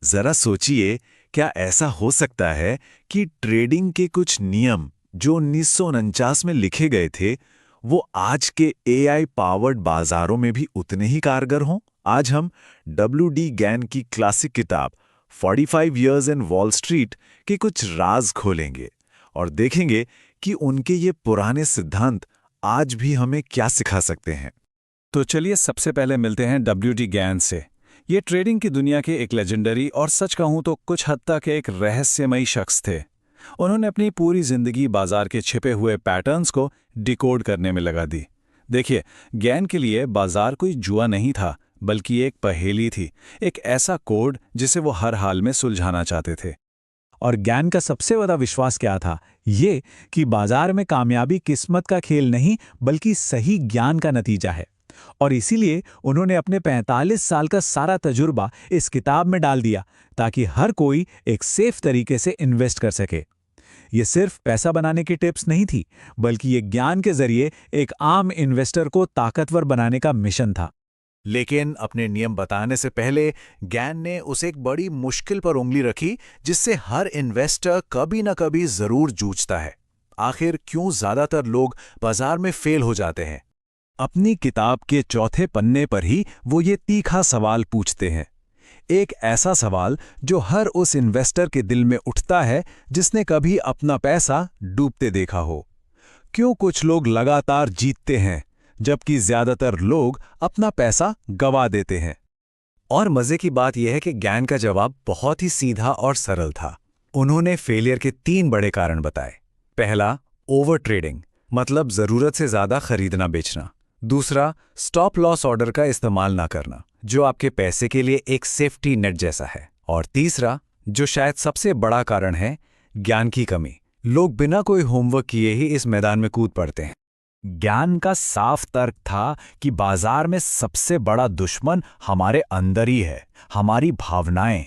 जरा सोचिए, क्या ऐसा हो सकता है कि ट्रेडिंग के कुछ नियम जो 1949 में लिखे गए थे, वो आज के एआई पावर्ड बाजारों में भी उतने ही कारगर हों? आज हम डब्ल्यू.डी. गैन की क्लासिक किताब 45 इयर्स इन वॉल स्ट्रीट के कुछ राज खोलेंगे और देखेंगे कि उनके ये पुराने सिद्धांत आज भी हमें क्या सिखा सकते हैं। तो चलिए सबसे पहले मिलते हैं डब्ल्यू.डी. गैन से। ये ट्रेडिंग की दुनिया के एक लेजेंडरी और सच कहूं तो कुछ हद तक एक रहस्यमयी शख्स थे। उन्होंने अपनी पूरी जिंदगी बाजार के छिपे हुए पैटर्न्स को डिकोड करने में लगा दी। देखिए, गैन के लिए बाजार कोई जुआ नहीं था, बल्कि एक पहेली थी, एक ऐसा कोड जिसे वो हर हाल में सुलझाना चाहते थे। और ज्ञान का सबसे बड़ा विश्वास क्या था? ये कि बाजार में कामयाबी किस्मत का खेल नहीं, बल्कि सही ज्ञान का नतीजा है। और इसीलिए उन्होंने अपने 45 साल का सारा तजुर्बा इस किताब में डाल दिया, ताकि हर कोई एक सेफ तरीके से इन्वेस्ट कर सके। ये सिर्फ पैसा बनाने की टिप्स नहीं थी, बल्कि ये ज्ञान के जरिए एक आम इन्वेस्टर को ताकतवर बनाने का मिशन था। लेकिन अपने नियम बताने से पहले गैन ने उस एक बड़ी मुश्किल पर उंगली रखी जिससे हर इन्वेस्टर कभी न कभी जरूर जूझता है। आखिर क्यों ज्यादातर लोग बाजार में फेल हो जाते हैं? अपनी किताब के चौथे पन्ने पर ही वो ये तीखा सवाल पूछते हैं। एक ऐसा सवाल जो हर उस इन्वेस्टर के दिल में उठता है जिसने कभी अपना पैसा डूबते देखा हो। क्यों कुछ लोग लगातार जीतते हैं जबकि ज्यादातर लोग अपना पैसा गंवा देते हैं? और मजे की बात यह है कि गैन का जवाब बहुत ही सीधा और सरल था। उन्होंने फेलियर के 3 बड़े कारण बताए। पहला, ओवर ट्रेडिंग, मतलब जरूरत से ज्यादा खरीदना बेचना। दूसरा, स्टॉप लॉस ऑर्डर का इस्तेमाल ना करना, जो आपके पैसे के लिए एक सेफ्टी नेट जैसा है। और तीसरा, जो शायद सबसे बड़ा कारण है, ज्ञान की कमी। लोग बिना कोई होमवर्क किए ही इस मैदान में कूद पड़ते हैं। ज्ञान का साफ तर्क था कि बाजार में सबसे बड़ा दुश्मन हमारे अंदर ही है, हमारी भावनाएं।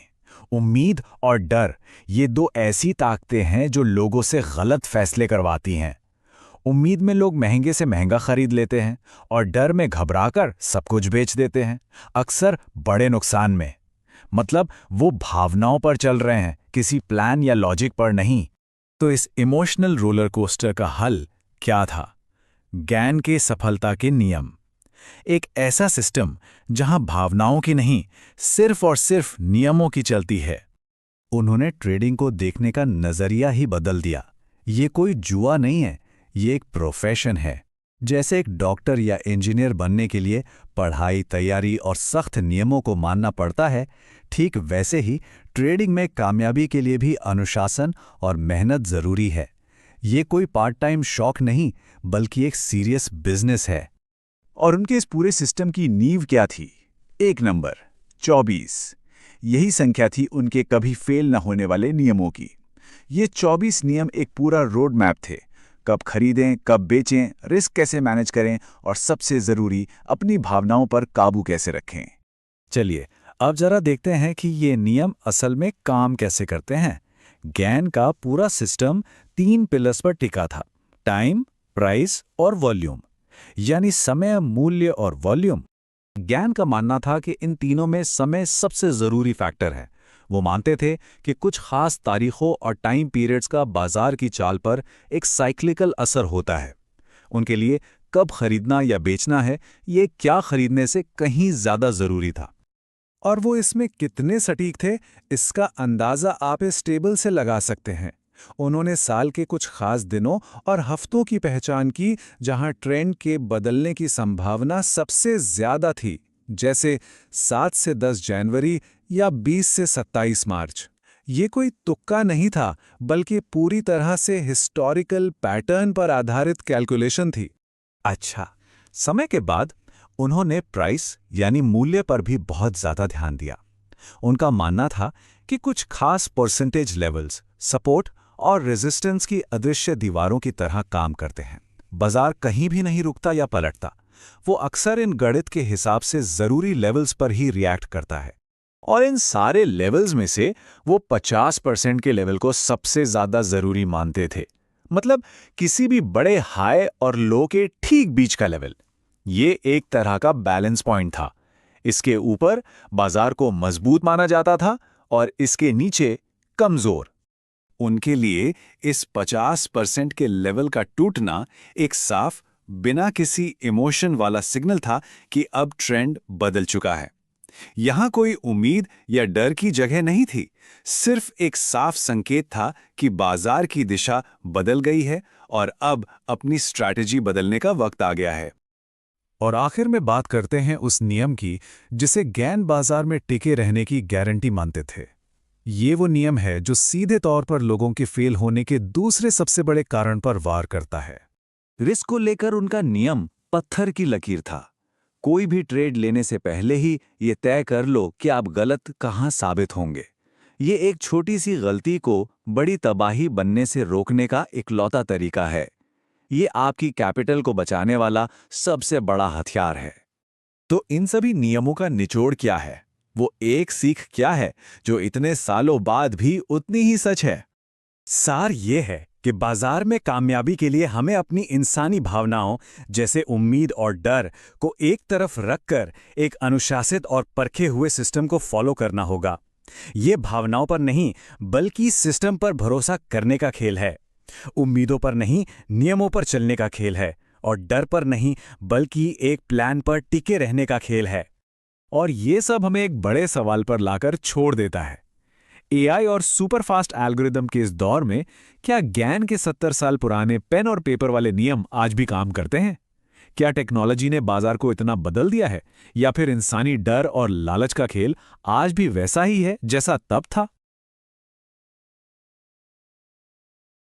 उम्मीद और डर, ये 2 ऐसी ताकतें हैं जो लोगों से गलत फैसले करवाती हैं। उम्मीद में लोग महंगे से महंगा खरीद लेते हैं और डर में घबराकर सब कुछ बेच देते हैं, अक्सर बड़े नुकसान में। मतलब वो भावनाओं पर चल रहे हैं, किसी प्लान या लॉजिक पर नहीं। तो इस इमोशनल रोलर कोस्टर का हल क्या था? गैन के सफलता के नियम। एक ऐसा सिस्टम जहां भावनाओं की नहीं, सिर्फ और सिर्फ नियमों की चलती है। उन्होंने ट्रेडिंग को देखने का नजरिया ही बदल दिया। ये कोई जुआ नहीं है, ये एक प्रोफेशन है। जैसे एक डॉक्टर या इंजीनियर बनने के लिए पढ़ाई, तैयारी और सख्त नियमों को मानना पड़ता है, ठीक वैसे ही ट्रेडिंग में कामयाबी के लिए भी अनुशासन और मेहनत जरूरी है। ये कोई पार्ट टाइम शौक नहीं, बल्कि एक सीरियस बिजनेस है। और उनके इस पूरे सिस्टम की नींव क्या थी? 1 नंबर 24। यही संख्या थी उनके कभी फेल न होने वाले नियमों की। ये 24 नियम एक पूरा रोड मैप थे। कब खरीदें, कब बेचें, रिस्क कैसे मैनेज करें और सबसे जरूरी, अपनी भावनाओं पर काबू कैसे रखें। चलिए अब जरा देखते हैं कि ये नियम असल में काम कैसे करते हैं। गैन का पूरा सिस्टम 3 पिलर्स पर टिका था: टाइम, प्राइस और वॉल्यूम, यानी समय, मूल्य और वॉल्यूम। गैन का मानना था कि इन तीनों में समय सबसे जरूरी फैक्टर है। वो मानते थे कि कुछ खास तारीखों और टाइम पीरियड्स का बाजार की चाल पर एक साइक्लिकल असर होता है। उनके लिए कब खरीदना या बेचना है, ये क्या खरीदने से कहीं ज्यादा जरूरी था। और वो इसमें कितने सटीक थे, इसका अंदाजा आप इस टेबल से लगा सकते हैं। उन्होंने साल के कुछ खास दिनों और हफ्तों की पहचान की जहां ट्रेंड के बदलने की संभावना सबसे ज्यादा थी, जैसे 7 से 10 जनवरी या 20 से 27 मार्च। ये कोई तुक्का नहीं था, बल्कि पूरी तरह से हिस्टोरिकल पैटर्न पर आधारित कैलकुलेशन थी। अच्छा, समय के बाद उन्होंने प्राइस यानी मूल्य पर भी बहुत ज्यादा ध्यान दिया। उनका मानना था कि कुछ खास परसेंटेज लेवल्स, सपोर्ट और रेजिस्टेंस की अदृश्य दीवारों की तरह काम करते हैं। बाजार कहीं भी नहीं रुकता या पलटता, वो अक्सर इन गणित के हिसाब से जरूरी लेवल्स पर ही रिएक्ट करता है। और इन सारे लेवल्स में से वो 50% के लेवल को सबसे ज्यादा जरूरी मानते थे। मतलब किसी भी बड़े हाई और लो के ठीक बीच का लेवल। ये एक तरह का बैलेंस पॉइंट था। इसके ऊपर बाजार को मजबूत माना जाता था और इसके नीचे कमजोर। उनके लिए इस 50% के लेवल का टूटना एक साफ, बिना किसी इमोशन वाला सिग्नल था कि अब ट्रेंड बदल चुका है। यहां कोई उम्मीद या डर की जगह नहीं थी, सिर्फ एक साफ संकेत था कि बाजार की दिशा बदल गई है और अब अपनी स्ट्रैटेजी बदलने का वक्त आ गया है। और आखिर में बात करते हैं उस नियम की जिसे गैन बाजार में टिके रहने की गारंटी मानते थे। ये वो नियम है जो सीधे तौर पर लोगों के फेल होने के दूसरे सबसे बड़े कारण पर वार करता है। रिस्क को लेकर उनका नियम पत्थर की लकीर था। कोई भी ट्रेड लेने से पहले ही ये तय कर लो कि आप गलत कहां साबित होंगे। ये एक छोटी सी गलती को बड़ी तबाही बनने से रोकने का इकलौता तरीका है। ये आपकी कैपिटल को बचाने वाला सबसे बड़ा हथियार है। तो इन सभी नियमों का निचोड़ क्या है? वो एक सीख क्या है जो इतने सालों बाद भी उतनी ही सच है? सार ये है कि बाजार में कामयाबी के लिए हमें अपनी इंसानी भावनाओं जैसे उम्मीद और डर को एक तरफ रखकर एक अनुशासित और परखे हुए सिस्टम को फॉलो करना होगा। ये भावनाओं पर नहीं बल्कि सिस्टम पर भरोसा करने का खेल है। उम्मीदों पर नहीं, नियमों पर चलने का खेल है। और डर पर नहीं बल्कि एक प्लान पर टिके रहने का खेल है। और ये सब हमें एक बड़े सवाल पर लाकर छोड़ देता है। एआई और सुपरफास्ट एल्गोरिदम के इस दौर में क्या गैन के 70 साल पुराने पेन और पेपर वाले नियम आज भी काम करते हैं? क्या टेक्नोलॉजी ने बाजार को इतना बदल दिया है, या फिर इंसानी डर और लालच का खेल आज भी वैसा ही है जैसा तब था?